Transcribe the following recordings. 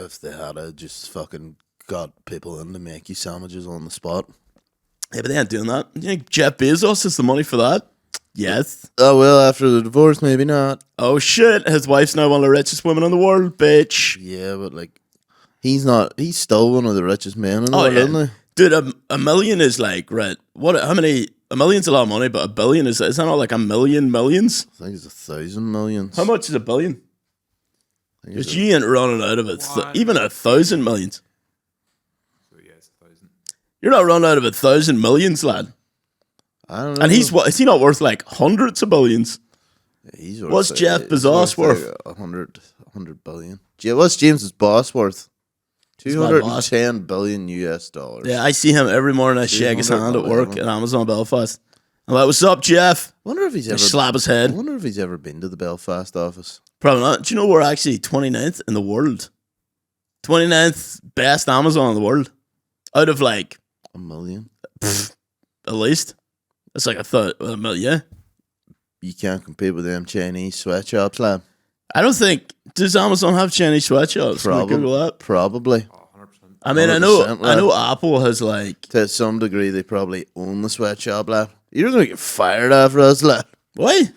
if they had just fucking got people in to make you sandwiches on the spot. Yeah, but they ain't doing that. You think Jeff Bezos has the money for that? Yes. Oh, well, after the divorce, maybe not. Oh, shit. His wife's now one of the richest women in the world, bitch. Yeah, but, like, he's still one of the richest men in the world, isn't he? Dude, a million is like, right, how many, a million's a lot of money, but a billion is that not like a million millions? I think it's 1,000 millions. How much is a billion? Because you ain't running out of it. Even 1,000 millions. So yeah, it's 1,000. You're not running out of 1,000 millions, lad. I don't know. And is he not worth like hundreds of billions? He's worth, What's Jeff Bezos worth? Like 100 billion. What's James's boss worth? 210 billion US dollars. Yeah, I see him every morning. I shake his hand at work at Amazon Belfast. I'm like, "What's up, Jeff?" Wonder if he's ever slap his head. I wonder if he's ever been to the Belfast office. Probably not. Do you know we're actually 29th in the world? 29th best Amazon in the world. Out of like a million. At least. That's like a million, yeah. You can't compete with them Chinese sweatshops, lad. I don't think, does Amazon have Chinese sweatshops? Google that? Probably. Oh, 100%. I mean, I know Apple has like, to some degree, they probably own the sweatshop, lad. You're going to get fired after us, lad. Why?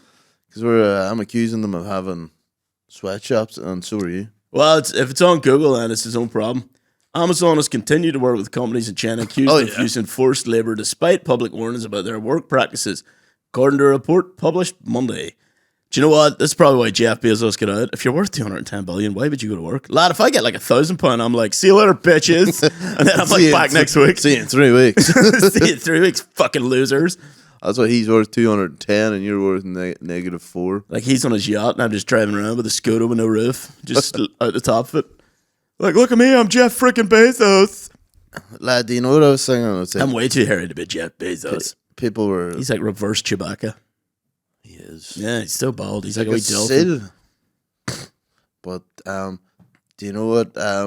Because I'm accusing them of having sweatshops, and so are you. Well, if it's on Google, then it's his own problem. Amazon has continued to work with companies in China accused of using forced labor despite public warnings about their work practices, according to a report published Monday. Do you know what? That's probably why Jeff Bezos got out. If you're worth 210 billion, why would you go to work? Lad, if I get like £1,000, I'm like, see you later, bitches. And then I'm like, back next week. See you in 3 weeks. See you in 3 weeks, fucking losers. That's why he's worth 210 and you're worth -4. Like he's on his yacht and I'm just driving around with a scooter with no roof, just out the top of it. Like, look at me, I'm Jeff freaking Bezos. Lad, do you know what I was saying? I'm way too hairy to be Jeff Bezos. People were... He's like reverse Chewbacca. He is. Yeah, he's so bald. He's like a wee dolphin. But, do you know what? I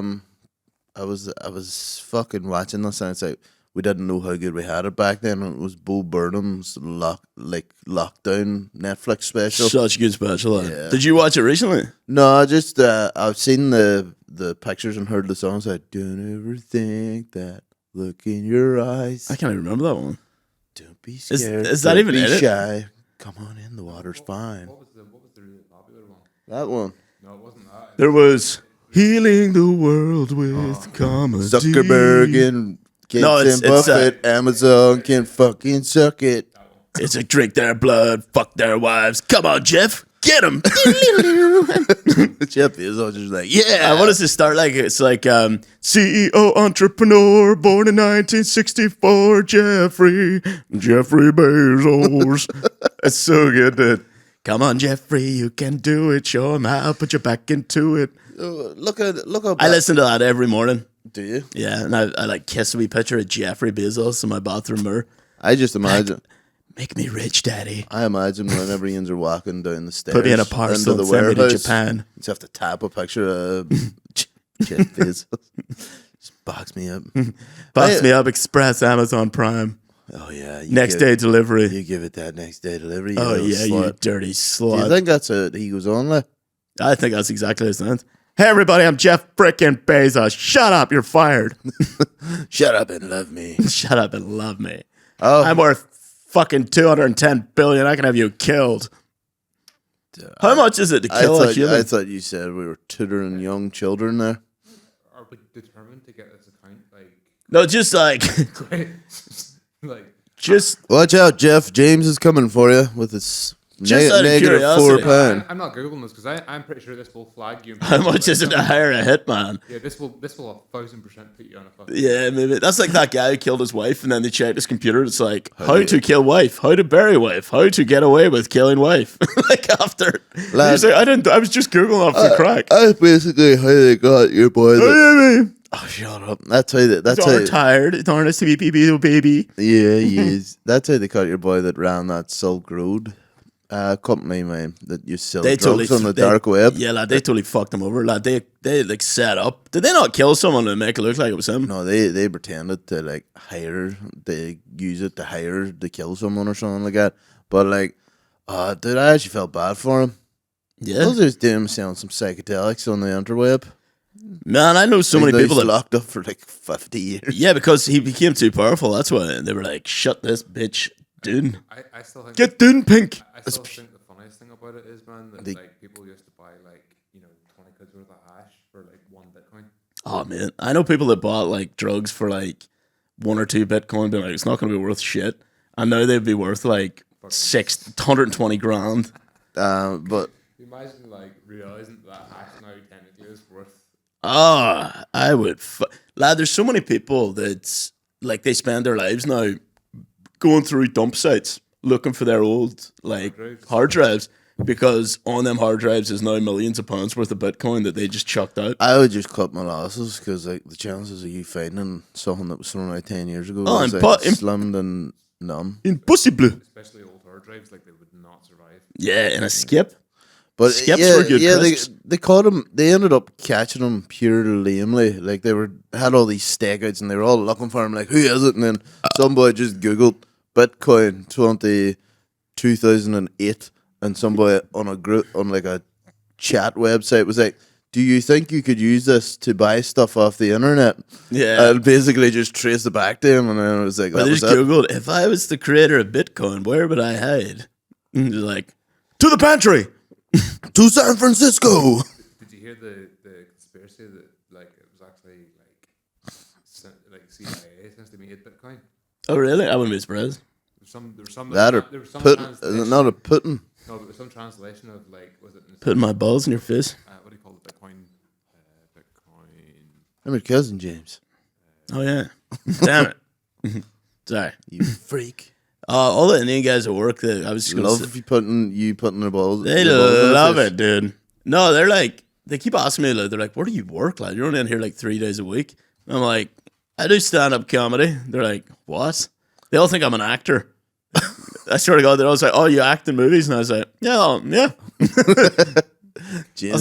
was fucking watching this and it's like, we didn't know how good we had it back then. It was Bo Burnham's lockdown Netflix special. Such a good special. Yeah. Did you watch it recently? No, I just I've seen the pictures and heard the songs. I don't ever think that look in your eyes. I can't even remember that one. Don't be scared. Is that even in it? Shy. Come on in, the water's fine. What was the really popular one? That one. No, it wasn't that. There was Healing the World with Comedy. Zuckerberg and Buffett, Amazon can fucking suck it. It's like drink their blood, fuck their wives. Come on, Jeff, get him. Jeff is just like, yeah. I want us to start like it's like CEO entrepreneur born in 1964, Jeffrey Bezos. It's so good, dude. Come on, Jeffrey, you can do it. Show him how. Put your back into it. Look up. I listen to that every morning. Do you? Yeah, and I like kiss a wee picture of Jeffrey Bezos in my bathroom mirror. I just imagine. Make me rich, Daddy. I imagine whenever you are walking down the stairs, put me in a parcel into the and send me warehouse, to Japan. You just have to tap a picture of Jeff Bezos. Just box me up. Box me up, Express, Amazon Prime. Oh yeah, next day delivery. You give it that next day delivery. Oh yeah, slut. You dirty slut. Do you think that's what he goes on like? I think that's exactly his sense. Hey everybody, I'm Jeff frickin' Bezos. Shut up, you're fired. Shut up and love me. Shut up and love me. Oh, I'm worth fucking 210 billion. I can have you killed. How much is it to kill a human? I thought you said we were tutoring young children there. Are we determined to get this account? Like, no, just like, just watch out, Jeff. James is coming for you with his negative £4. I'm not googling this because I'm pretty sure this will flag you. How much is it to hire a hitman? Yeah, this will 1,000% put you on a fucking. Yeah, maybe that's like that guy who killed his wife, and then they checked his computer. It's like how to kill wife, how to bury wife, how to get away with killing wife. Like after, like, I was just googling off the crack. That's basically how they got your boy. Oh, shut up! That's how that's how retired. It's honest to be baby. Yeah, he is. That's how they caught your boy that ran that Silk Road. Company, man, that you sell drugs on the dark web. Yeah, lad, they totally fucked him over. Lad, they like set up. Did they not kill someone to make it look like it was him? No, they pretended to like hire. They use it to hire to kill someone or something like that. But like, dude, I actually felt bad for him. Yeah, I was just doing selling some psychedelics on the interweb. Man, I know so many people he's that locked up for like 50 years. yeah, because he became too powerful. That's why they were like, "Shut this bitch, dude. I still think Get down, Pink." I still think the funniest thing about it is, man, that like people used to buy like 20 quid worth of hash for like 1 Bitcoin. Oh man, I know people that bought like drugs for like 1 or 2 Bitcoin, but like it's not going to be worth shit. And now they'd be worth like 620 grand. But Imagine like realizing that hash now technically is worth. I would. Lad, there's so many people that's like they spend their lives now going through dump sites looking for their old like hard drives because on them hard drives is now millions of pounds worth of Bitcoin that they just chucked out. I would just cut my losses because like the chances of you finding something that was thrown out 10 years ago is like slim and none. Impossible. Especially old hard drives, like they would not survive. Yeah, in a skip. But Skips were good they caught him. They ended up catching him pure lamely. Like they had all these stakeouts and they were all looking for him. Like, who is it? And then somebody just googled Bitcoin 2008, and somebody on a group on like a chat website was like, "Do you think you could use this to buy stuff off the internet?" Yeah, and basically just traced it back to him, and then it was like, but they just googled, "If I was the creator of Bitcoin, where would I hide?" And they're like, "To the pantry." To San Francisco. Did you hear the conspiracy that like it was actually like CIA since they made Bitcoin? Oh really? I wouldn't be surprised. There was some That or not a Putin. No, there was some translation of like was it putting my balls in your face? What do you call it? Bitcoin. I'm your cousin James. Oh yeah. Damn it. Sorry, you freak. All the Indian guys at work that I was just love if you putting their balls. They love it, dude. No, they're like they keep asking me. Like, they're like, "Where do you work, lad? You're only in here like 3 days a week." I'm like, "I do stand up comedy." They're like, "What?" They all think I'm an actor. I swear to God, they're always like, "Oh, you act in movies?" And I was like, "Yeah, yeah."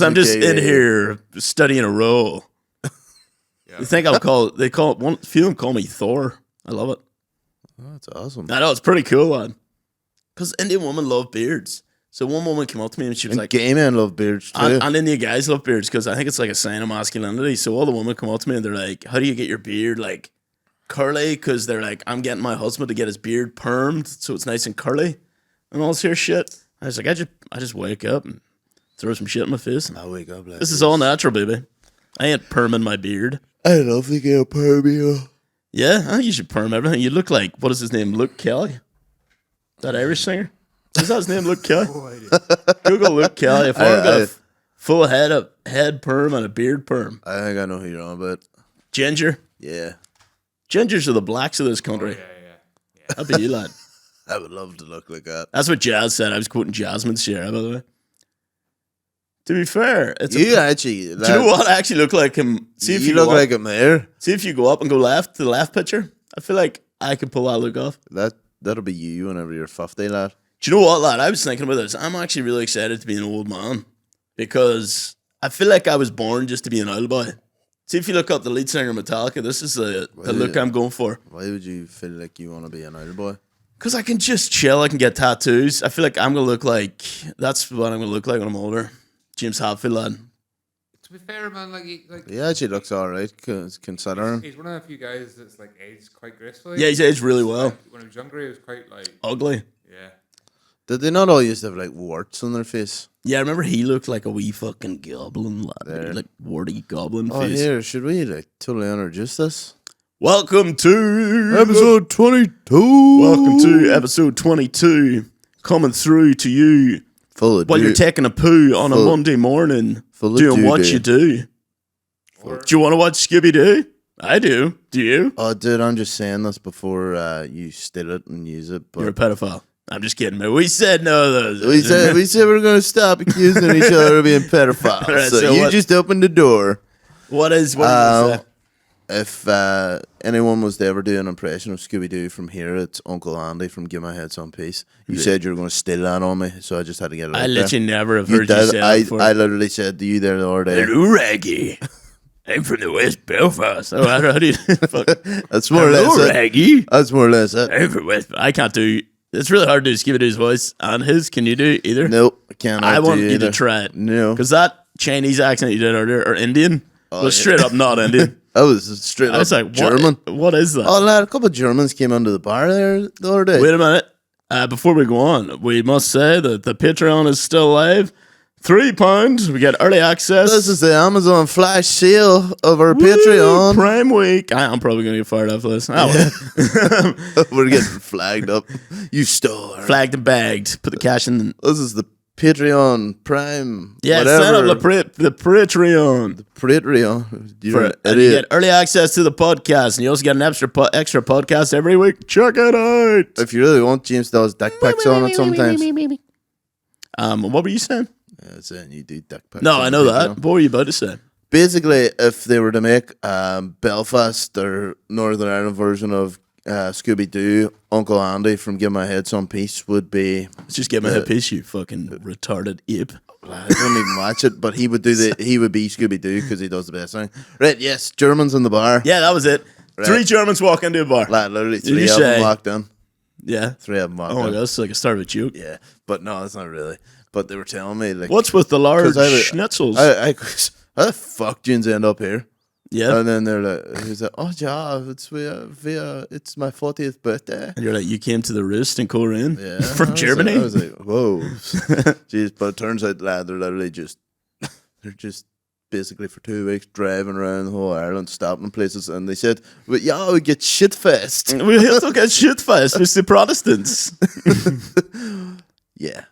I'm just in here studying a role. Yeah. They think I'll call. They call one. Few of them call me Thor. I love it. Oh, that's awesome. I know, it's pretty cool, man. Because Indian women love beards. So one woman came up to me and she was like... gay men love beards too. And Indian guys love beards because I think it's like a sign of masculinity. So all the women come up to me and they're like, "How do you get your beard like curly?" Because they're like, "I'm getting my husband to get his beard permed so it's nice and curly." And all this here shit. I was like, I just wake up and throw some shit in my face. I wake up like this is all natural, baby. I ain't perming my beard. I love to get a perm, you. Yeah, I think you should perm everything. You look like, what is his name, Luke Kelly? That Irish singer? Is that his name, Luke Kelly? Google Luke Kelly. If I got a full head perm and a beard perm. I think I know who you're on about. Ginger? Yeah. Gingers are the blacks of this country. Yeah. That'd be you, lad. I would love to look like that. That's what Jazz said. I was quoting Jasmine Sierra, by the way. To be fair, do you know what? I actually look like him. See if you look like him there. See if you go up and go left to the left picture. I feel like I could pull that look off. That'll be you whenever you're 50, lad. Do you know what, lad? I was thinking about this. I'm actually really excited to be an old man because I feel like I was born just to be an old boy. See if you look up the lead singer of Metallica. This is the look I'm going for. Why would you feel like you want to be an old boy? Because I can just chill. I can get tattoos. I feel like I'm gonna look like that's what I'm gonna look like when I'm older. James Hetfield, lad. To be fair, man, he actually looks alright considering. He's one of the few guys that's like aged quite gracefully. Yeah, he's aged really well. Like, when he was younger, he was quite like ugly. Yeah. Did they not all used to have like warts on their face? Yeah, I remember he looked like a wee fucking goblin, lad. Like warty goblin face. Here, should we like totally introduce this? Welcome to episode 22. Welcome to episode 22. Coming through to you. While you're taking a poo on a Monday morning, doing what you do. Do you want to watch Scooby-Doo? I do. Do you? Oh, dude, I'm just saying this before you steal it and use it. But you're a pedophile. I'm just kidding, man. We said no. We said we're going to stop accusing each other of being pedophiles. Right, so you just opened the door. What is that? If anyone was to ever do an impression of Scooby-Doo from here, it's Uncle Andy from Give My Head Some Peace. You said you were going to steal that on me, so I just had to get it out I literally there. Never have heard you say that before. I literally said to you there the other day. Hello, Raggy. I'm from the West Belfast. Oh, how do you... That's more or less it. Raggy. That's more or less it. I'm from West... I can't do... It's really hard to do Scooby-Doo's voice and his. Can you do either? Nope, I can't. I want you to try it. No. Because that Chinese accent you did earlier, or Indian... Oh, Well, straight up not Indian. I was straight I up was like, German. What is that? Oh, lad, a couple of Germans came into the bar there the other day. Wait a minute. Before we go on, we must say that the Patreon is still live. £3. We get early access. This is the Amazon flash sale of our Patreon. Prime Week. I'm probably going to get fired after this. We're getting flagged up. You stole our... Flagged and bagged. Put the cash in. This is the Patreon Prime. Yeah, whatever. sign up the Patreon. Patreon. You're And you get early access to the podcast, and you also get an extra podcast every week. Check it out. If you really want, James does dick pics on it sometimes. What were you saying? Yeah, saying you do dick pics. No, on I know Patreon. that. What were you about to say? Basically, if they were to make Belfast or Northern Ireland version of Scooby-Doo, Uncle Andy from Give My Head Some Peace would be... Let's just get my head piece, you fucking retarded ape. I don't even watch it, but he would be Scooby-Doo because he does the best thing. Right, yes, Germans in the bar. Yeah, that was it. Right. 3 Germans walk into a bar. Lad, literally Did you 3 of them say- walked in. Yeah. 3 of them walked Oh my in. god, that's like a start of a joke. Yeah, but no, it's not really. But they were telling me, like... What's with the large 'cause schnitzels? how the fuck do you end up here? Yeah. And then they're like, he's like, oh yeah, it's it's my 40th birthday. And you're like, you came to the Roost in Korean Yeah, from Germany? I was like, whoa, jeez. But it turns out, lad, they're literally they're just basically for 2 weeks driving around the whole Ireland, stopping in places, and they said, "But yeah, we get shit fest." We're here to get shit fest with the Protestants. Yeah,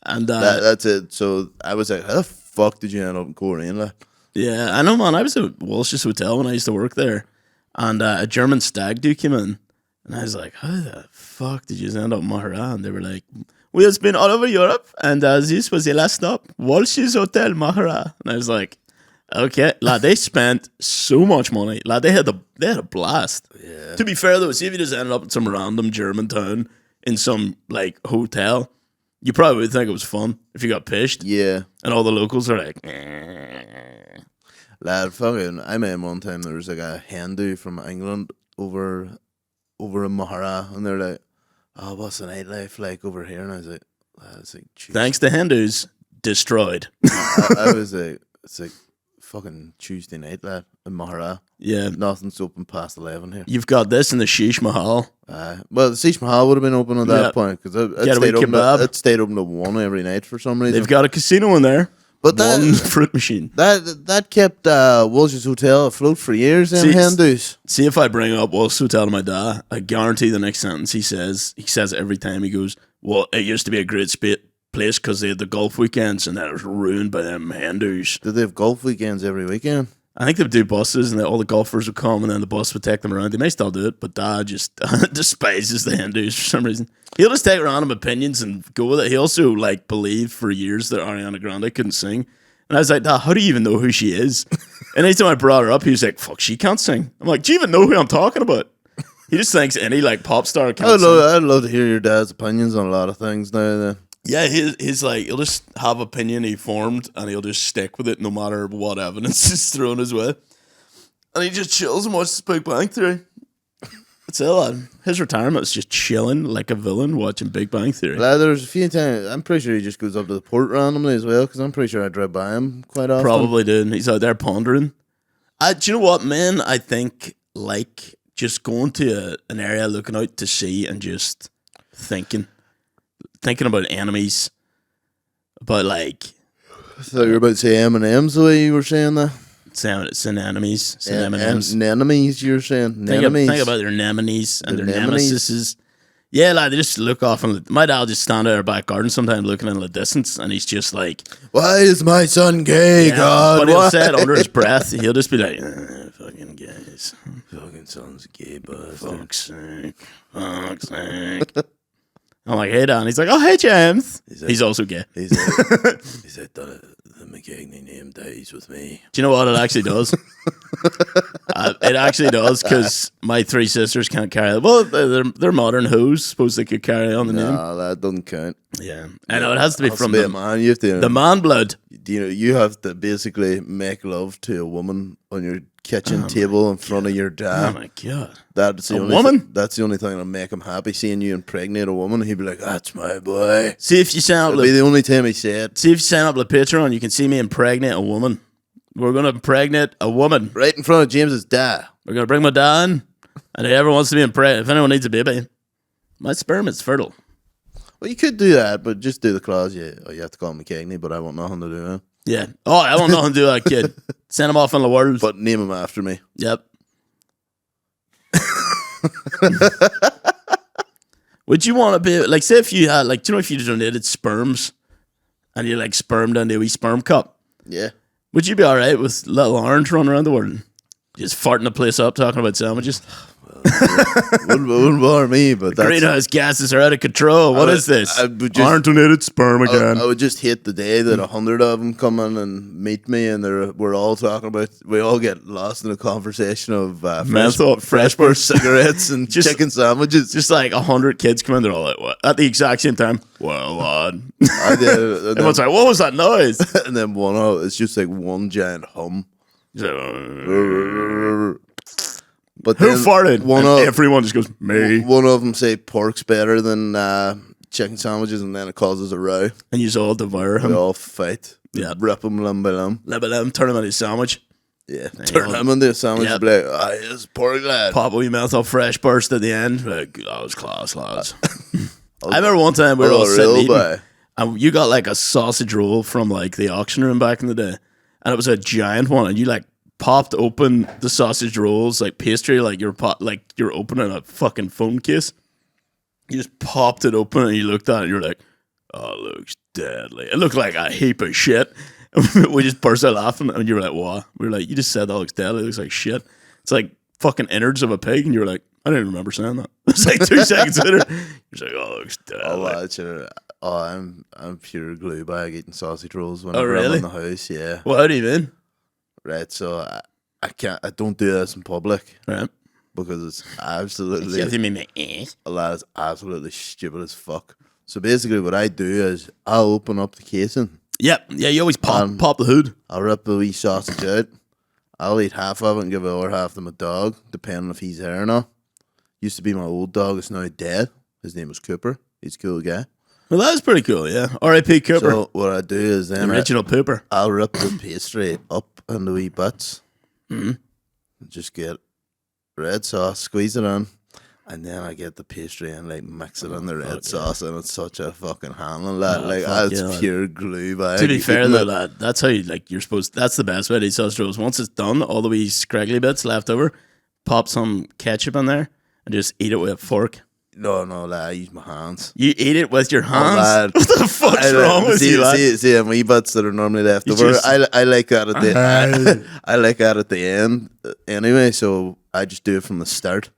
And that's it. So I was like, how the fuck did you end up in Korean, lad? yeah, I know, man. I was at Walsh's Hotel when I used to work there, and a German stag do came in, and I was like, how the fuck did you end up in Maree? And they were like, we have been all over Europe, and this was the last stop, Walsh's Hotel Maree. And I was like, okay, lad, they spent so much money. Lad, they had a blast. Yeah. To be fair though, see if you just ended up in some random German town in some like hotel, you probably would think it was fun if you got pished. Yeah, And all the locals are like, lad, fucking. I met him one time. There was like a Hindu from England over in Maree, and they're like, "Oh, what's the nightlife like over here?" And I was like, "Jeez." thanks to Hindus, destroyed. I was like, it's like fucking Tuesday night, lad, in Maree. Yeah. Nothing's open past 11 here. You've got this in the Sheesh Mahal. Well, the Sheesh Mahal would have been open at that Yeah. point because Get a wee kebab. it stayed open to 1 every night for some reason. They've got a casino in there. But One that fruit machine. that kept Walsh's Hotel afloat for years. Them See, Hindus. See if I bring up Walsh's Hotel to my dad, I guarantee the next sentence he says every time he goes, well, it used to be a great place because they had the golf weekends and that was ruined by them Hindus. Did they have golf weekends every weekend? I think they would do buses and all the golfers would come and then the bus would take them around. They may still do it, but Dad just despises the Hindus for some reason. He'll just take random opinions and go with it. He also believed for years that Ariana Grande couldn't sing. And I was like, Dad, how do you even know who she is? And anytime I brought her up, he was like, fuck, she can't sing. I'm like, do you even know who I'm talking about? He just thinks any pop star can't sing. I'd love to hear your dad's opinions on a lot of things now and then. Yeah, he's like, he'll just have opinion he formed and he'll just stick with it no matter what evidence is thrown his way. And he just chills and watches Big Bang Theory. That's it, lad. His retirement is just chilling like a villain watching Big Bang Theory. Lad, there's a few times, I'm pretty sure he just goes up to the port randomly as well because I'm pretty sure I drive by him quite often. Probably did. He's out there pondering. Do you know what, men? I think like just going to an area looking out to sea and just thinking about enemies, about like I thought you were about to say M&M's the way you were saying that. Saying enemies, saying M&Ms. Nenemies, you're saying. Think Nenemies. about their nemesis and Their their nemesis. nemesises. Yeah, like they just look off and my dad just stand out our back garden sometimes looking in the distance and he's just like, Why is my son gay, yeah, God? but he'll Why? say it under his breath. He'll just be like, fucking guys. Fucking son's gay, bastard. Fuck's sake. Fuck's sake. I'm like, hey, Dan. He's like, oh, hey, James. He's also gay. He said the McKegney name dies with me. Do you know what it actually does? It actually does because my 3 sisters can't carry it. Well, they're modern hoes. Suppose they could carry on the name. No, that doesn't count. Yeah. I know, it has to be Has from to be the a man. You have to, the man blood. you have to basically make love to a woman on your kitchen table in front of your Oh, dad. my God. That's the A only woman? That's the only thing that'll make him happy. Seeing you impregnate a woman, he'd be like, "That's my boy." See if you sign up It'll be the only time he say it. See if you sign up to Patreon, you can see me impregnate a woman. We're going to impregnate a woman. Right in front of James's dad. We're going to bring my dad in. And whoever wants to be impregnated, if anyone needs a baby, my sperm is fertile. Well, you could do that, but just do the clause. You have to call him McKegney, but I want nothing to do with him. Yeah. Oh, I want nothing to do with that kid. Send him off in the world. But name him after me. Yep. Would you want to be, like, say if you had, like, do you know if you donated sperms and you, like, spermed into a wee sperm cup? Yeah. Would you be all right with little orange running around the world? Just farting the place up talking about sandwiches? wouldn't bother me, but that's... Greenhouse gases are out of control. What is this? Aren't donated sperm again. I would just hate the day that 100 of them come in and meet me, and we're all talking about. We all get lost in a conversation of fresh burst cigarettes and just, chicken sandwiches. Just like 100 kids come in, they're all like, "What?" At the exact same time. Well, I did. Everyone's like, "What was that noise?" And then it's just like one giant hum. But who farted? Everyone just goes, me. One of them say pork's better than chicken sandwiches, and then it causes a row. And you all devour him. We all fight. Yeah. Rip them limb by limb. Turn him into a sandwich. Yeah. Turn him into a sandwich. Yep. Be like, it's pork lad. Pop a wee mouth of fresh burst at the end. Like, that was class, lads. I remember one time we were all sitting eating, and you got like a sausage roll from like the auction room back in the day, and it was a giant one, and you like popped open the sausage rolls like pastry, like you're opening a fucking phone case. You just popped it open and you looked at it and you're like, "Oh, it looks deadly." It looked like a heap of shit. We just burst out laughing and you were like, "What?" We were like, "You just said that looks deadly. It looks like shit. It's like fucking innards of a pig." And you were like, "I didn't remember saying that." It's like 2 seconds later. You're like, "Oh, it looks deadly." I'm pure glue bag eating sausage rolls when really? I'm in the house. Yeah. Well, how do you mean? Right, so I don't do this in public, right? Because it's absolutely a lot is absolutely stupid as fuck. So basically, what I do is I'll open up the casing. Yep, yeah, you always pop the hood. I'll rip the wee sausage out. I'll eat half of it and give the other half to my dog, depending if he's there or not. Used to be my old dog. It's now dead. His name was Cooper. He's a cool guy. Well, that was pretty cool, yeah. R.I.P. Cooper. So what I do is then original pooper. I'll rip the pastry up into wee bits. Mm-hmm. Just get red sauce, squeeze it on, and then I get the pastry and like mix it in the red sauce, and it's such a fucking handling that. That's pure glue. To be fair though, lad, that's how you're supposed. That's the best way to eat sausage rolls. Once it's done, all the wee scraggly bits left over, pop some ketchup in there and just eat it with a fork. No, lad, I use my hands. You eat it with your hands? Oh, lad. What the fuck's wrong with you, lad? See, wee bits that are normally left over. I like that at the I like that at the end anyway, so I just do it from the start.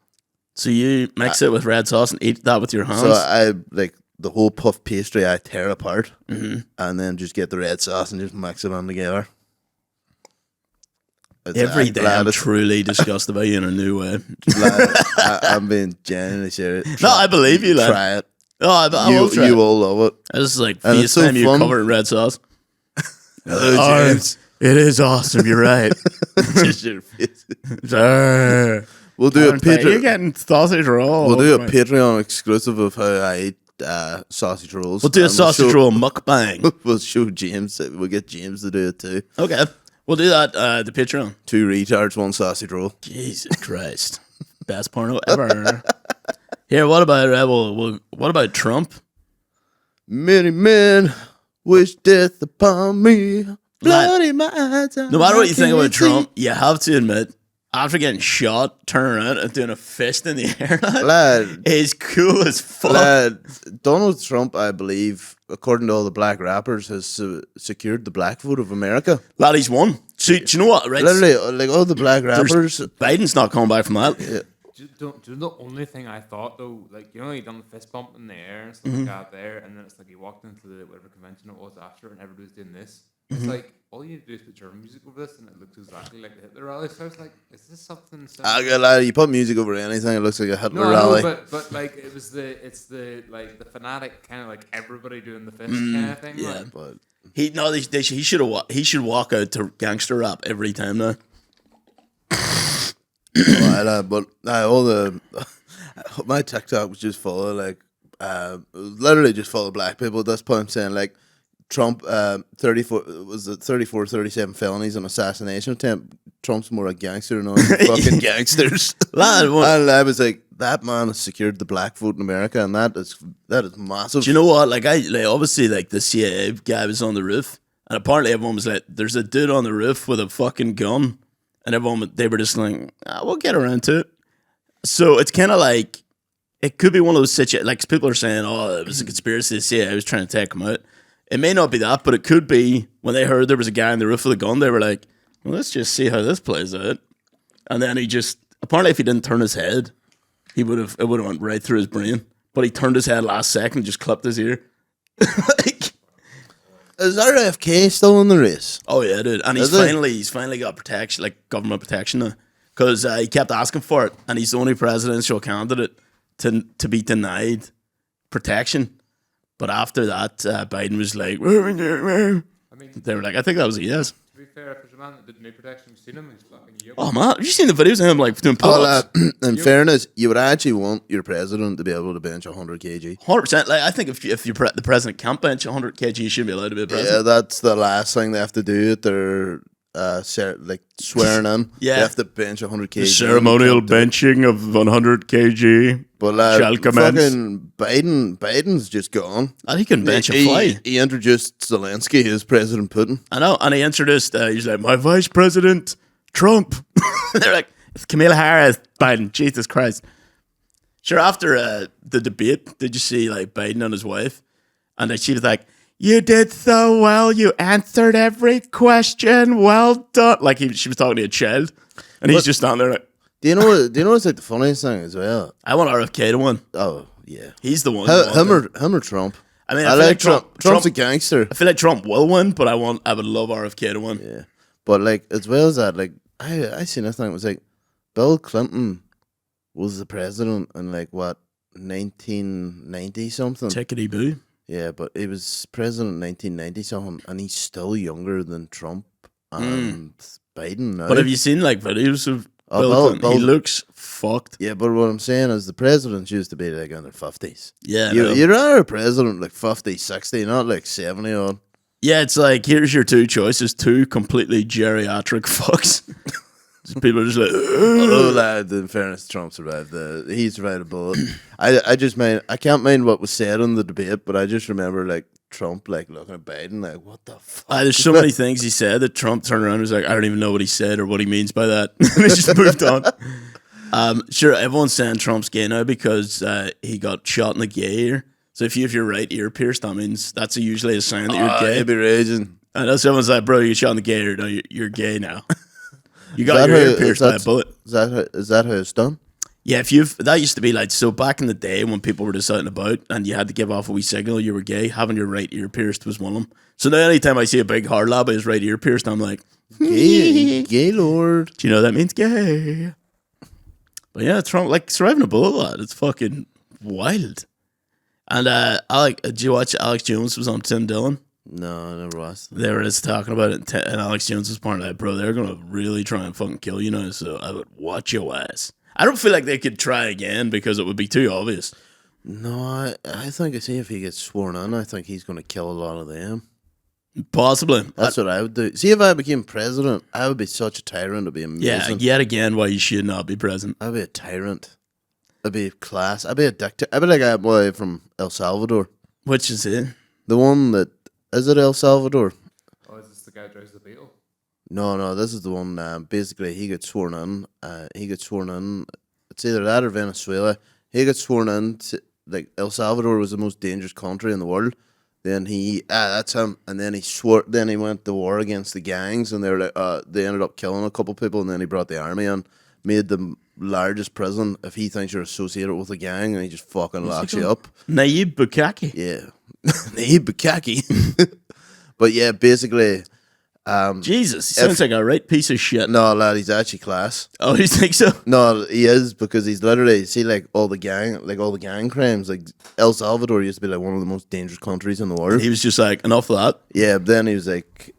So you mix it with red sauce and eat that with your hands? So I like the whole puff pastry I tear apart and then just get the red sauce and just mix it on together. Every day I'm truly disgusted by you in a new way. I'm being genuinely serious. No, I believe you, lad. Try it. No, I will try you it. will love it. This is like FaceTime you covered in red sauce. Hello, James. It is awesome, you're right. We'll do a Patreon. You're getting sausage roll. We'll do a Patreon exclusive of how I eat sausage rolls. We'll do a sausage roll mukbang. We'll show James. We'll get James to do it too. Okay. We'll do that, the Patreon. 2 retards, 1 sausage roll. Jesus Christ. Best porno ever. Here, what about what about Trump? Many men wish death upon me. Bloody my eyes. No matter what you think about Trump, you have to admit, after getting shot, turning around and doing a fist in the air, lad, is cool as fuck. Lad, Donald Trump, I believe, according to all the black rappers, has secured the black vote of America. Lad, he's won. Do you know what? Right? Literally, like all the black rappers. Biden's not coming back from that. Yeah. Do you know the only thing I thought though, like he done the fist bump in the air and stuff like that there, and then it's like he walked into the whatever convention it was after, and everybody was doing this. It's like all you need to do is put German music over this, and it looks exactly like the Hitler rally. So I was like, is this something? I got lie, you put music over anything, it looks like a Hitler rally. But like it's the like the fanatic kind of like everybody doing the fist kind of thing. Yeah, like. but he should walk out to gangster rap every time now. My TikTok was just full of like literally just full of black people at this point saying like Trump, 34, was it 34, 37 felonies and assassination attempt. Trump's more a gangster than all the fucking gangsters. Lad, And I was like, that man has secured the black vote in America, and that is massive. do you know what? Like, obviously, like, the CIA guy was on the roof, and apparently everyone was like, there's a dude on the roof with a fucking gun, and they were just like, we'll get around to it. So it's kind of like, it could be one of those situations, like, people are saying, oh, it was a conspiracy, the CIA was trying to take him out. It may not be that, but it could be when they heard there was a guy on the roof with a gun, they were like, well, let's just see how this plays out. And then he just, apparently if he didn't turn his head, it would have went right through his brain. But he turned his head last second and just clipped his ear. Like, is RFK still in the race? oh yeah, dude. And he's finally got protection, like government protection now. Because he kept asking for it. And he's the only presidential candidate to be denied protection. But after that, Biden was like, I mean, they were like, I think that was a yes. to be fair, if there's a man that did need protection, we've seen him. He's fucking yoked. Oh man, have you seen the videos of him like doing pull-ups? In fairness, you would actually want your president to be able to bench 100 kg. 100%. Like, I think if the president can't bench 100 kg, you shouldn't be allowed to be a president. Yeah, that's the last thing they have to do at their swearing in. Yeah. They have to bench 100 kg. Ceremonial benching of 100 kg. But shall commence. fucking Biden's just gone. And he can bench a fly. He introduced Zelensky as President Putin. I know. And he introduced, he's like, my vice president, Trump. They're like, it's Kamala Harris, Biden. Jesus Christ. Sure, after the debate, did you see like Biden and his wife? And she was like, you did so well. You answered every question. Well done. Like she was talking to a child. And he's just standing there like, Do you know what's like the funniest thing as well? I want RFK to win. Oh yeah, He's the one. him or Trump. I mean, I feel like Trump. Trump's a gangster. I feel like Trump will win, but I would love RFK to win. Yeah, but like as well as that, like I seen this thing. It was like Bill Clinton was the president in like what 1990 something. Tickety boo. Yeah, but he was president in 1990 something, and he's still younger than Trump and Biden now. But have you seen like videos of Oh, Bill Clinton? He Bill- looks fucked. Yeah, but what I'm saying is the presidents used to be like in their 50s. Yeah, no. You'd rather a president like 50, 60, not like 70 odd. Yeah, it's like, here's your two choices, two completely geriatric fucks. People are just like, Although, lad, in fairness, Trump survived he survived a bullet. I can't mind what was said in the debate, but I just remember like Trump like looking at Biden like, what the fuck? there's so many things he said that Trump turned around and was like, I don't even know what he said or what he means by that. And he just moved on. Sure, everyone's saying Trump's gay now because he got shot in the gay ear. So if you have your right ear pierced, that means that's usually a sign that you're gay. He'd be raging. I know someone's like, bro, you shot in the gay ear. No, you're gay now. You got your ear pierced by a bullet. Is that how it's done? Yeah, that used to be like, so back in the day when people were just out and about and you had to give off a wee signal you were gay, having your right ear pierced was one of them. So now anytime I see a big hard lad with his right ear pierced, I'm like, Gay lord. do you know that means gay? But yeah, Trump, like, surviving a bullet, lad, it's fucking wild. And did you watch Alex Jones was on Tim Dillon? No, I never was. They were just talking about it, and Alex Jones was part of that, bro. They're going to really try and fucking kill you now, so I would watch your ass. I don't feel like they could try again because it would be too obvious. No, I think if he gets sworn in, I think he's going to kill a lot of them. Possibly. That's what I would do. See, if I became president, I would be such a tyrant. It'd be amazing. Yeah, yet again, why you should not be president. I'd be a tyrant. I'd be class. I'd be a dictator. I'd be like that boy from El Salvador. Which is it? The one that... Is it El Salvador? Oh, is this the guy who drives the Beetle? No, this is the one. Basically, he gets sworn in. It's either that or Venezuela. He gets sworn in. Like El Salvador was the most dangerous country in the world. Then that's him. And then he swore. Then he went to war against the gangs, and they were like, they ended up killing a couple people. And then he brought the army in, made the largest prison if he thinks you're associated with a gang, and he just fucking locks you up. Nayib Bukaki. Yeah, Nayib Bukaki. But yeah, basically. Jesus, he sounds like a right piece of shit. No, lad, he's actually class. Oh, you think so? No, he is, because he's literally, see, like all the gang crimes, like El Salvador used to be like one of the most dangerous countries in the world. He was just like, enough of that. Yeah, but then he was like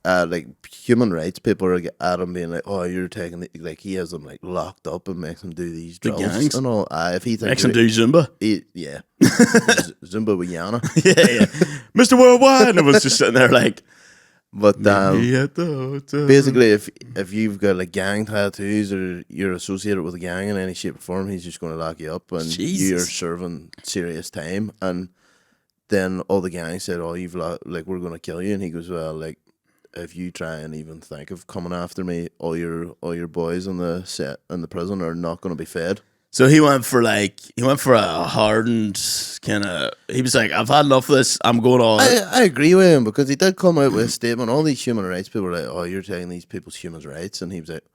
human rights people are at him being like, oh, you're taking like he has them like locked up and makes them do these The drugs gangs? and all. If he thinks Makes him do Zumba. yeah, Zumba with Yana. Yeah. Mr. Worldwide. And I was just sitting there like, But "Me at the hotel." basically, if you've got like gang tattoos or you're associated with a gang in any shape or form, he's just going to lock you up and Jesus. you're serving serious time. And then all the gang said, "Oh, we're going to kill you." And he goes, "Well, like if you try and even think of coming after me, all your boys in the prison are not going to be fed." So he went for a hardened kind of. He was like, "I've had enough of this. I'm going all." I agree with him, because he did come out with a statement. All these human rights people were like, "Oh, you're taking these people's human rights," and he was like,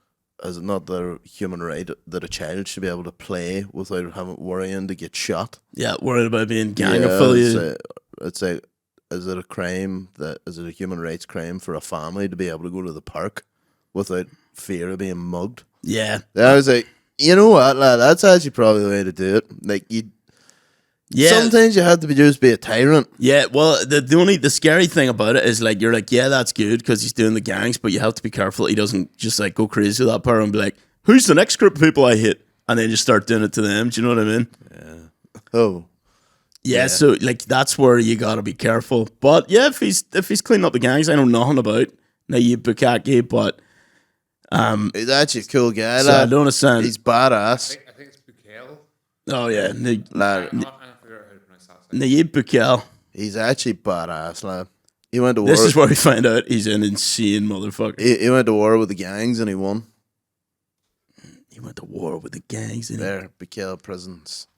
"Is it not their human right that a child should be able to play without worrying to get shot?" Yeah, worried about being gang Yeah, affiliated. It's like, is it a human rights crime for a family to be able to go to the park without fear of being mugged? Yeah, I was like, you know what, lad, that's actually probably the way to do it. Like yeah. sometimes you have to just be a tyrant. Yeah, well, the scary thing about it is like you're like, yeah, that's good because he's doing the gangs, but you have to be careful he doesn't just like go crazy with that power and be like, who's the next group of people I hit, and then just start doing it to them. Do you know what I mean? Oh, Yeah. So like that's where you gotta be careful. But yeah, if he's cleaning up the gangs, I know nothing about Nayib Bukaki, but he's actually a cool guy, so I lad. don't understand. He's badass. I think it's Bukele. Oh yeah, Lad, I figure out how to pronounce that. Nayib Bukele. he's actually badass, lad. He went to war. This is where we find out he's an insane motherfucker. He went to war with the gangs and he won. He went to war with the gangs. There, Bikele prisons.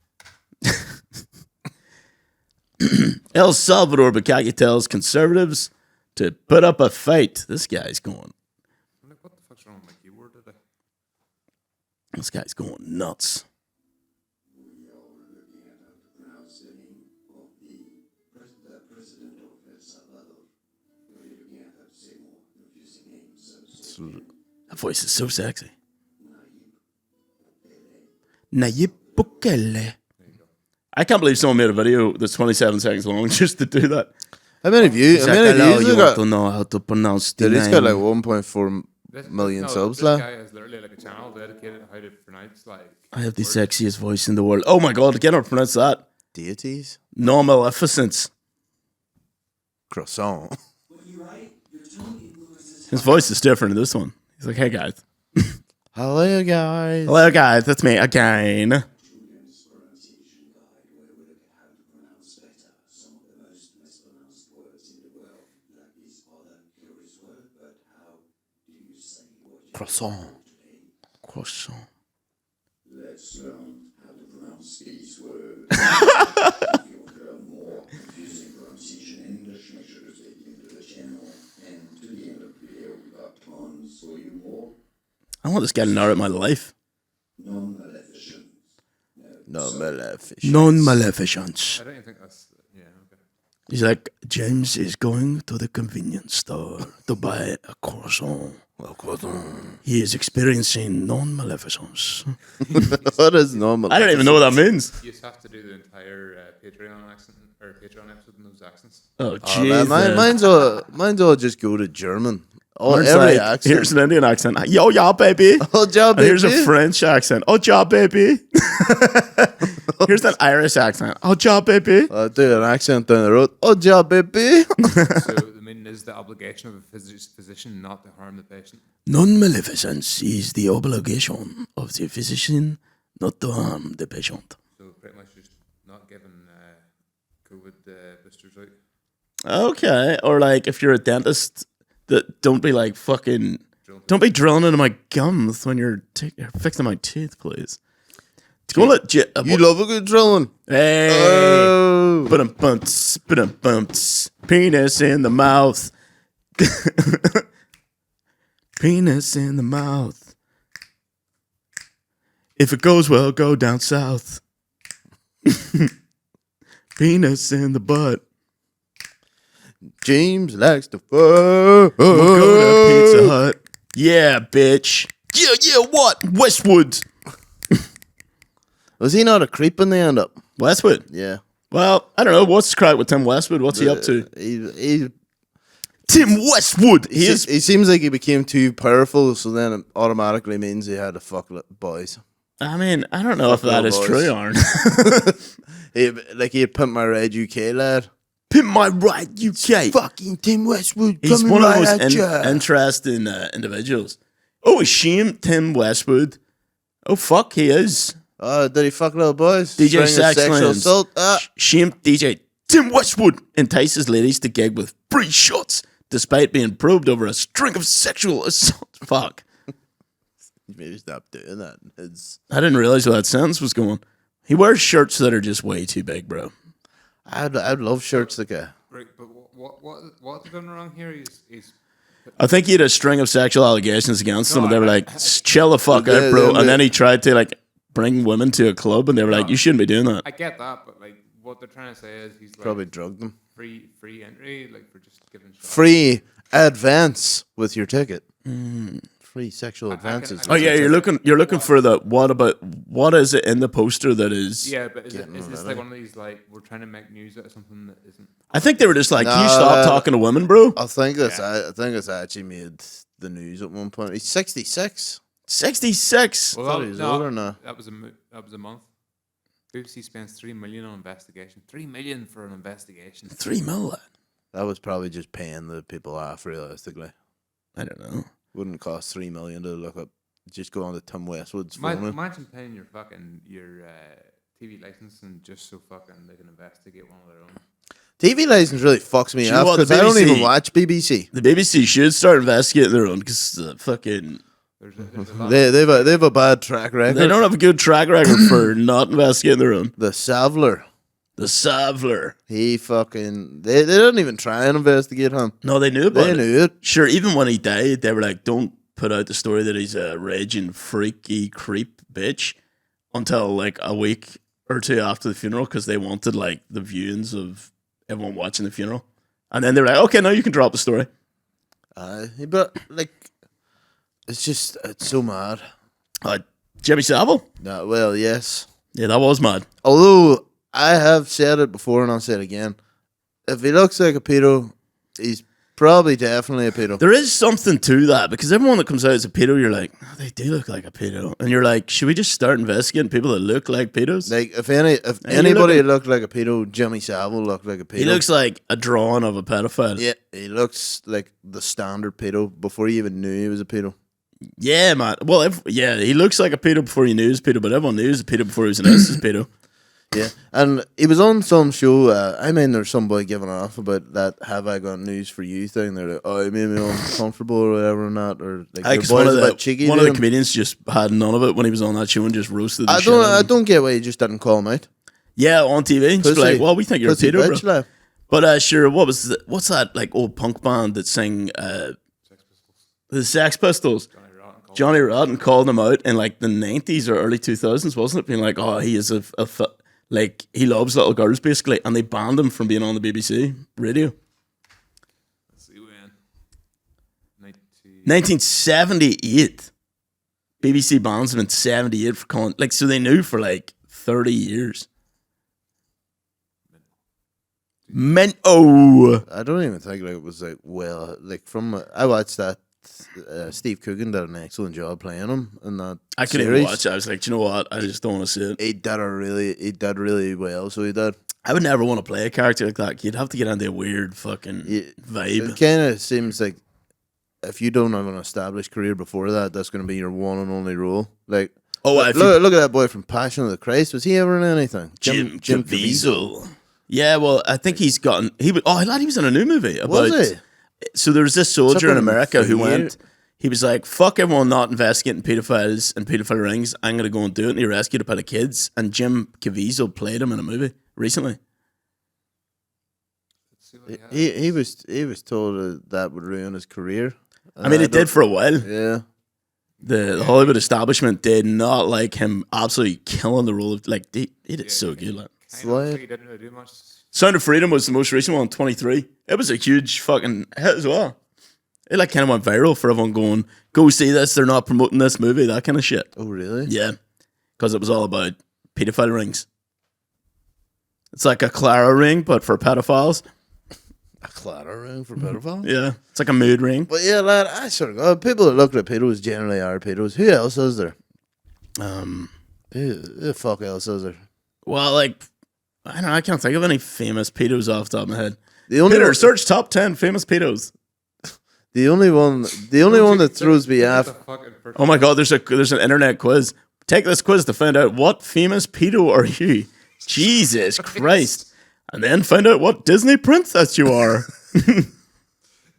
El Salvador Bukaki tells conservatives to put up a fight. This guy's going. I'm like, what the fuck's wrong with my keyboard today? This guy's going nuts. That voice is so sexy. Nayib Bukele. I can't believe someone made a video that's 27 seconds long just to do that. How many views? He's How like, many hello, views you he want to got? know how to pronounce the Dude, he's name. got like 1.4 million subs, This lad. guy is literally like a channel dedicated to how to pronounce like. I have the sexiest voice in the world. Oh my god, can I pronounce that? Deities? No maleficence. Croissant. His voice is different in this one. He's like, hey guys. Hello, guys. Hello guys, it's me again. Croissant. Croissant. Let's learn how to pronounce these words. If you learn more confusing pronunciation in English, make sure to stay tuned to the channel. And to the end of the video, we got tons for you more. I want this guy to narrate my life. Non-maleficent. No, maleficent. Non-maleficence. I don't even think that's. Yeah, okay. He's like, James is going to the convenience store to buy a croissant. He is experiencing non-maleficence. What is normal? I don't even know what that means. You just have to do the entire Patreon accent or Patreon episode in those accents. Oh, Oh, man, jeez. mine's all just go to German. All Mine's every like, accent. here's an Indian accent. Yo, yeah, baby. Oh, job, And here's a baby. French accent. Oh, job, baby. Here's an Irish accent. Oh, job, baby. Do an accent down the road. Oh, job, baby. So the meaning is the obligation of a physician not to harm the patient. Non-maleficence is the obligation of the physician not to harm the patient. So pretty much just not giving COVID boosters out. Okay. Or like if you're a dentist, don't be like fucking... Don't be drilling into my gums when you're fixing my teeth, please. Go let You love a good drilling. Hey, Oh. bumps, penis in the mouth, penis in the mouth. If it goes well, go down south. Penis in the butt. James likes to fuck. We'll go to Pizza Hut. Yeah, bitch. Yeah, what? Westwood. Was he not a creep in the end up? Westwood? Yeah. Well, I don't know. What's the crack with Tim Westwood? What's he up to? He Tim Westwood. He seems like he became too powerful, so then it automatically means he had to fuck boys. I mean, I don't know if that is boys. true, Aaron. He had Pimp My Ride UK lad. Pimp My Ride UK. Fucking Tim Westwood. He's coming one of right those at ya. interesting individuals. Oh, shame Tim Westwood. Oh, fuck, he is. Oh, did he fuck little boys? DJ String of sexual Saxland. assault. Shame DJ Tim Westwood entices ladies to gig with free shots despite being probed over a string of sexual assault. Fuck. Maybe stop doing that. I didn't realize where that sentence was going. He wears shirts that are just way too big, bro. I'd love shirts like a. Right, but what's done wrong here? He's I think he had a string of sexual allegations against him, and they were like, chill the fuck out, bro. And then he tried to, like, bring women to a club, and they were like, you shouldn't be doing that. I get that, but like what they're trying to say is he's like Probably drugged them. free entry, like for just giving shots. Free advance with your ticket. Free sexual advances. I Oh yeah, you're looking for the what is it in the poster that is? Yeah, but is this like one of these like we're trying to make news out of something that isn't? I think they were just like, No, can you stop talking to women, bro? I think it's actually made the news at one point. He's 66. 66. thought he was older now. That was a month. BBC spends $3 million on investigation. $3 million for an investigation. 3 million. That was probably just paying the people off. Realistically, I don't know. wouldn't cost $3 million to look up. Just go on to Tim Westwood's phone. Imagine paying your TV license and just so fucking they can investigate one of their own. TV license really fucks me Do you know off what, the because I don't BBC even watch BBC. The BBC should start investigating their own because fucking There's a lot. They have a bad track record. they don't have a good track record for not investigating their own. The Savler. The Savler. He fucking they don't even try and investigate him. No, they knew about They it. knew it. Sure, even when he died, they were like, don't put out the story that he's a raging, freaky, creep bitch until like a week or two after the funeral because they wanted like the viewings of everyone watching the funeral. And then they were like, okay, now you can drop the story. But like, it's so mad. Jimmy Savile? No, well, yes. Yeah, that was mad. Although I have said it before and I'll say it again. If he looks like a pedo, he's probably definitely a pedo. There is something to that because everyone that comes out as a pedo, you're like, oh, they do look like a pedo. And you're like, should we just start investigating people that look like pedos? Like if anybody looked like a pedo, Jimmy Savile looked like a pedo. He looks like a drawing of a pedophile. Yeah, he looks like the standard pedo before you even knew he was a pedo. Yeah, man. Well, he looks like a pedo before he knew he was a pedo, but everyone knew he was a pedo before he was announced as a pedo. Yeah, and he was on some show. There's some boy giving off about that "Have I got news for you" thing. They're like, "Oh, it made me uncomfortable" or whatever, and that, or like the boys about cheeky. One of the comedians just had none of it when he was on that show and just roasted. I don't get why you just didn't call him out. Yeah, on TV, just be like, "Well, we think you're a pedo, bro." Like. But sure, what's that like old punk band that sang the Sex Pistols? Johnny Rotten called him out in like the 90s or early 2000s, wasn't it? Being like, oh, he is like he loves little girls basically, and they banned him from being on the BBC radio. Let's see when. 1978. BBC bans him in 78 for calling, like, so they knew for like 30 years. I don't even think like it was like I watched that. Steve Coogan did an excellent job playing him in that. I couldn't even watch it. I was like, do you know what? I just don't want to see it. He did really well. So he did. I would never want to play a character like that. You'd have to get into a weird fucking vibe. It kind of seems like if you don't have an established career before that, that's going to be your one and only role. Like, look at that boy from Passion of the Christ. Was he ever in anything? Jim Caviezel. Yeah, well, I think he was in a new movie. Was he? So there was this soldier in America who went, he was like, fuck everyone not investigating pedophiles and pedophile rings. I'm going to go and do it. And he rescued a pile of kids. And Jim Caviezel played him in a movie recently. He was told that would ruin his career. I mean, it did for a while. Yeah. The Hollywood establishment did not like him absolutely killing the role of, like, he did so good. Like. Slide. You didn't really do much. Sound of Freedom was the most recent one, 23. It was a huge fucking hit as well. It like kind of went viral for everyone going, go see this, they're not promoting this movie, that kind of shit. Oh, really? Yeah, because it was all about pedophile rings. It's like a Clara ring, but for pedophiles. A clatter ring for pedophiles? Yeah, it's like a mood ring. But yeah, lad, I sort of people that look at pedos generally are pedos. Who else is there? Who the fuck else is there? Well, like, I don't know, I can't think of any famous pedos off the top of my head. The only Peter, one, search top 10 famous pedos. the only one that throws me off. Oh my god, there's an internet quiz. Take this quiz to find out what famous pedo are you. Jesus Christ. And then find out what Disney princess you are.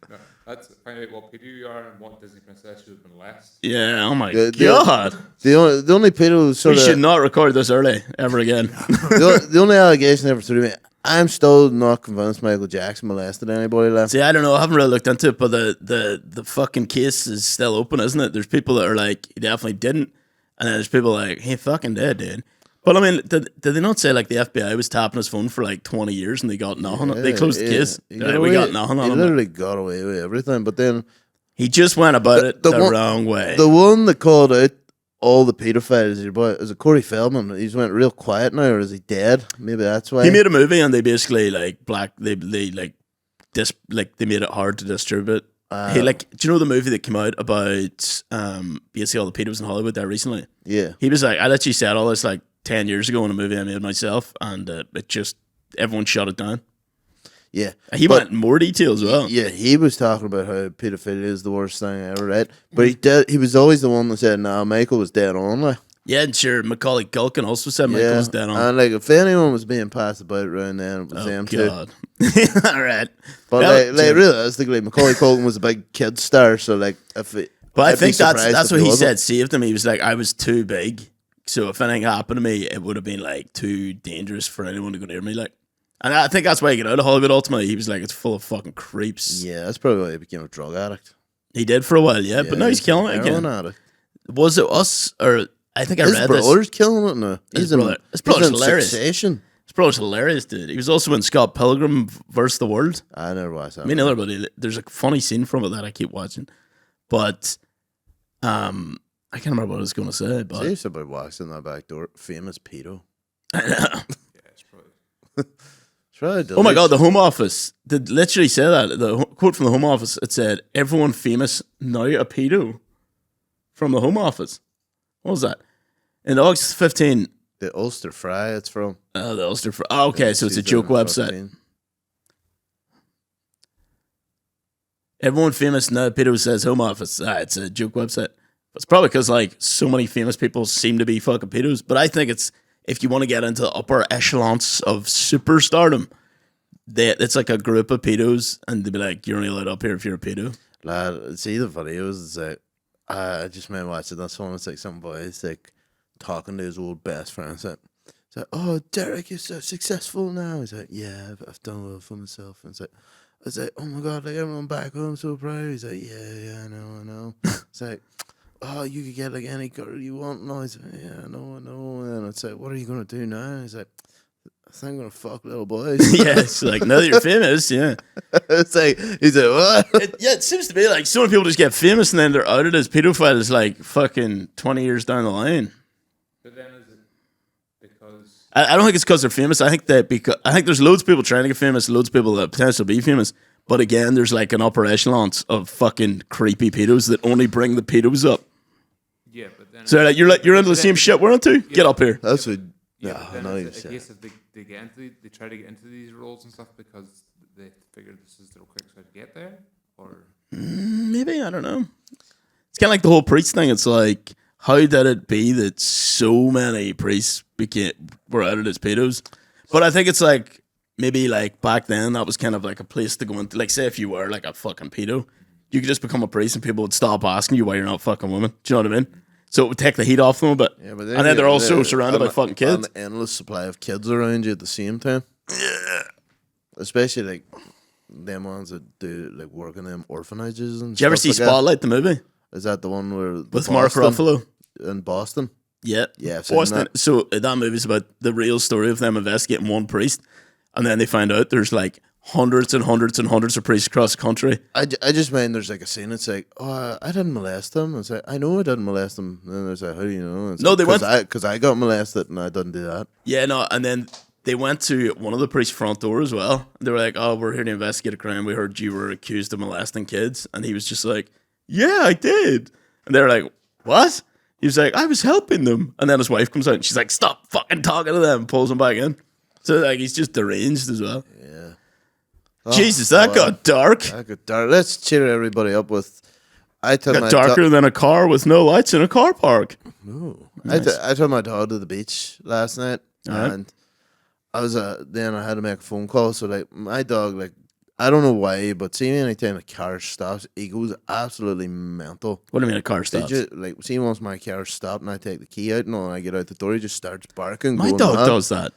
No, that's find out what pedo you are and what Disney princess should have been less. Yeah, oh my The- god. The only pedo We sort should of not record this early ever again. the only allegation ever threw me. I'm still not convinced Michael Jackson molested anybody. Left. See, I don't know. I haven't really looked into it, but the fucking case is still open, isn't it? There's people that are like, he definitely didn't. And then there's people like, he fucking did, dude. But I mean, did they not say like the FBI was tapping his phone for like 20 years and they got nothing? They closed the case. He Like, we got nothing on He him. literally got away with everything. But then He just went about it the the one- wrong way. the one that called out all the pedophiles, is it Corey Feldman? He's went real quiet now, or is he dead? Maybe that's why. He made a movie and they basically like they made it hard to distribute. He like, do you know the movie that came out about basically all the pedos in Hollywood there recently? Yeah. He was like, I literally said all this like 10 years ago in a movie I made myself, and it just everyone shut it down. Yeah. He But- went in more detail as well. Yeah, he was talking about how pedophilia is the worst thing ever, right? But he was always the one that said, "No, Michael was dead on." Like, Yeah, and sure, Macaulay Culkin also said Michael yeah, was dead on. and like if anyone was being passed about around then, it was Oh them too. God! All right, But Well, like Jim, realistically, Macaulay Culkin was a big kid star, so like but I I'd be think that's surprised if what he wasn't. said. Saved him. He was like, I was too big, so if anything happened to me, it would have been like too dangerous for anyone to go near me. Like, and I think that's why he got out of Hollywood. Ultimately, he was like, it's full of fucking creeps. Yeah, that's probably why he became a drug addict. He did for a while, yeah, but now he's killing it heroin again. addict. Was it us or I think I His read this? brother's killing it now. His He's in, brother- his brother's he's in hilarious. Succession. His brother's hilarious, dude. He was also in Scott Pilgrim vs. the World. I never watched that. I mean, neither, but there's a funny scene from it that I keep watching. But I can't remember what I was going to say. But See somebody walks in that back door. Famous pedo. Yeah, it's probably. Try oh my God, the Home Office did literally say that. The quote from the Home Office, it said, "Everyone famous now a pedo." From the Home Office. What was that? In August 15. The Ulster Fry. It's from. The Ulster. Oh, okay, so it's a joke website. 2015. Everyone famous now pedo says Home Office. It's a joke website. It's probably because like so many famous people seem to be fucking pedos. But I think it's if you want to get into the upper echelons of superstardom, it's like a group of pedos, and they'd be like, "You're only allowed up here if you're a pedo." Lad, see the videos. It's like I just remember watching this one. It's like some boy is like talking to his old best friend. It's like, "Oh, Derek, you're so successful now." He's like, "Yeah, I've done well for myself." And it's like, "Oh my God, like everyone back home so proud." He's like, "Yeah, I know." It's like, "Oh, you could get like any girl you want." No, he's like, "Yeah, I know." And it's like, "What are you gonna do now?" He's like, "I think I'm gonna fuck little boys." Yeah, it's like now that you're famous, yeah. It's like he's like, "What?" It seems to be like so many people just get famous and then they're outed as pedophiles like fucking 20 years down the line. But then is it because I don't think it's because they're famous. I think there's loads of people trying to get famous, loads of people that potentially be famous. But again, there's like an upper echelon of fucking creepy pedos that only bring the pedos up. yeah, but then So like, you're into the same shit we're into? Get up here. That's what. yeah, Yeah, but then I know is you it a said. case of they get into they try to get into these roles and stuff because they figure this is their quickest way to get there, or Maybe, I don't know. It's kind of like the whole priest thing. It's like, how did it be that so many priests were outed as pedos? But I think it's like, maybe like back then, that was kind of like a place to go into. Like, say if you were like a fucking pedo, you could just become a priest and people would stop asking you why you're not fucking women. Do you know what I mean? So it would take the heat off them a bit. Yeah, but and then they're also surrounded by fucking kids. An endless supply of kids around you at the same time. Yeah. Especially like them ones that do like work in them orphanages and Did you ever see stuff like Spotlight, the movie? that. Is that the one where With Mark Ruffalo? in Boston? Yeah. Yeah, I've seen Boston. that. So that movie's about the real story of them investigating one priest, and then they find out there's like hundreds and hundreds and hundreds of priests across the country. I just mean there's like a scene. It's like, oh, I didn't molest him. It's like, I know I didn't molest him. And then there's like, how do you know? It's No, like, they went- because I got molested and I didn't do that. Yeah, no, and then they went to one of the priest's front door as well. They were like, "Oh, we're here to investigate a crime. We heard you were accused of molesting kids," and he was just like, "Yeah, I did." And they're like, "What?" He was like, "I was helping them." And then his wife comes out and she's like, "Stop fucking talking to them," and pulls him back in. So like he's just deranged as well. Yeah. Jesus, that got dark. That got dark. Let's cheer everybody up with. I took my Got darker than a car with no lights in a car park. I took my dog to the beach last night, Alright. and I was then I had to make a phone call. So like my dog, like I don't know why, but see me anytime a car stops, he goes absolutely mental. What do you mean a car He stops? just, like see once my car stopped and I take the key out and when I get out the door, he just starts barking. My going dog mad. does that.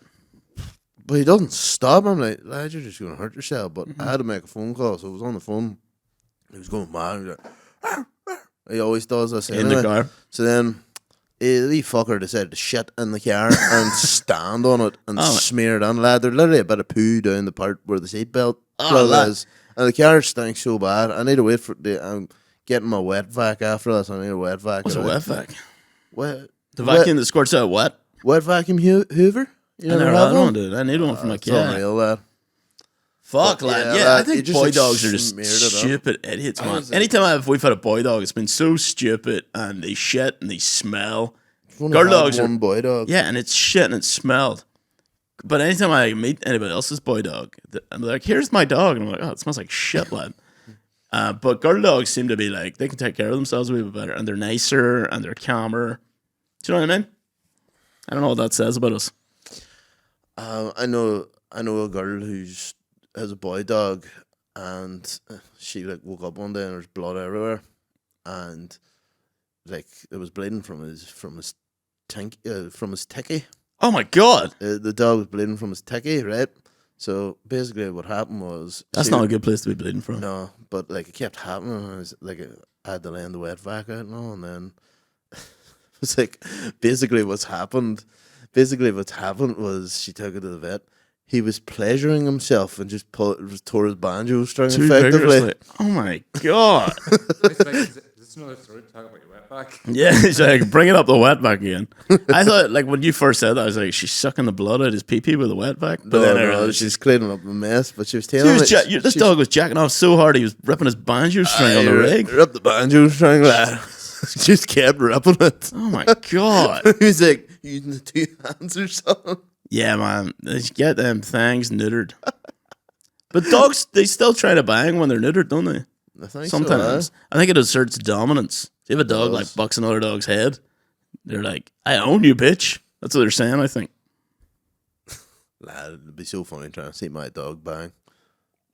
But he doesn't stop. I'm like, lad, you're just going to hurt yourself. But I had to make a phone call, so I was on the phone. He was going mad. He was like, "Arr, arr." He always does this. In the car. So then, the fucker decided to shit in the car and stand on it and smear it on. Lad, there's literally a bit of poo down the part where the seatbelt plug lad. is. And the car stinks so bad. I need to wait for I'm getting my wet vac after this. I need a wet vac. What's a wet vac? Wet, The vacuum that squirts out wet? wet vacuum Hoover? You I never never had have one, one? dude. I need one for my It's kid. unreal, lad. Fuck, But, lad. yeah, Yeah, I lad, think you just, boy like, dogs are just smeared it up. stupid idiots, man. was, Anytime we've had a boy dog, it's been so stupid, and they shit and they smell. Only Girl had dogs are- one boy dog. Yeah, and it's shit and it smelled. But anytime I meet anybody else's boy dog, I'm like, "Here's my dog," and I'm like, "Oh, it smells like shit, lad." But girl dogs seem to be like they can take care of themselves a wee bit better, and they're nicer and they're calmer. Do you know what I mean? I don't know what that says about us. I know a girl who's has a boy dog, and she like woke up one day and there's blood everywhere, and like it was bleeding from his ticky. Oh my god, The dog was bleeding from his ticky, right? So basically, what happened was that's not a good place to be bleeding from. No, but like it kept happening. And I was like, I had to lay in the wet vac out and all, and then it was like basically what's happened. Basically, what's happened was she took it to the vet. He was pleasuring himself and just tore his banjo string Too effectively. vigorously. Oh my god. It's like, is this another story to talk about your wetback? Yeah, he's like, bring it up the wet back again. I thought, like, when you first said that, I was like, she's sucking the blood out his pee-pee with a wet back. But then I realized she's cleaning up the mess. But she was telling me this dog was jacking off so hard he was ripping his banjo string on the rig. Ripped the banjo string, lad. Just kept ripping it. Oh my god. He was like using the two hands or something. Yeah, man. They get them things neutered. But dogs, they still try to bang when they're neutered, don't they? I think Sometimes. So, I think it asserts dominance. If you have a dog like bucks another dog's head, they're like, I own you, bitch. That's what they're saying, I think. lad, it'd be so funny trying to see my dog bang.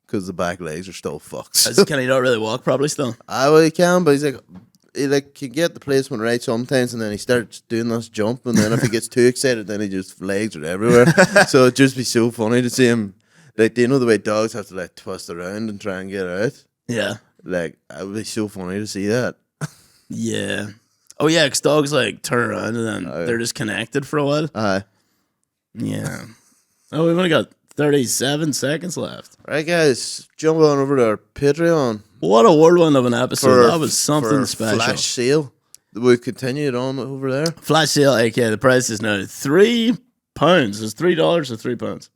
Because the back legs are still fucked. Can he not really walk properly still? Well, he can, but he can get the placement right sometimes, and then he starts doing this jump, and then if he gets too excited, then he just legs are everywhere. So it'd just be so funny to see him. Like, do you know the way dogs have to like twist around and try and get out? Yeah. Like, it would be so funny to see that. Yeah. Oh, yeah, because dogs like turn around and then they're just connected for a while. Aye. Yeah. Oh, we've only got 37 seconds left. Right, guys, jump on over to our Patreon What a whirlwind of an episode. That was for something a special. flash sale. We continued on over there. Flash sale, okay, the price is now £3. Is $3 or £3? $3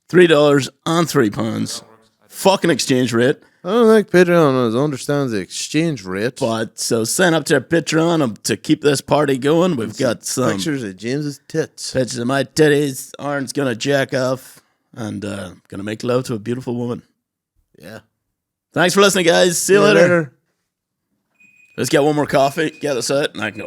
$3 and £3. and £3. Fucking exchange rate. I don't think Patreon understands the exchange rate. But so sign up to our Patreon to keep this party going. We've got some Pictures of James's tits. pictures of my titties. Aaron's gonna jack off and gonna make love to a beautiful woman. Yeah. Thanks for listening, guys. See you later. Let's get one more coffee, get us out, and I can go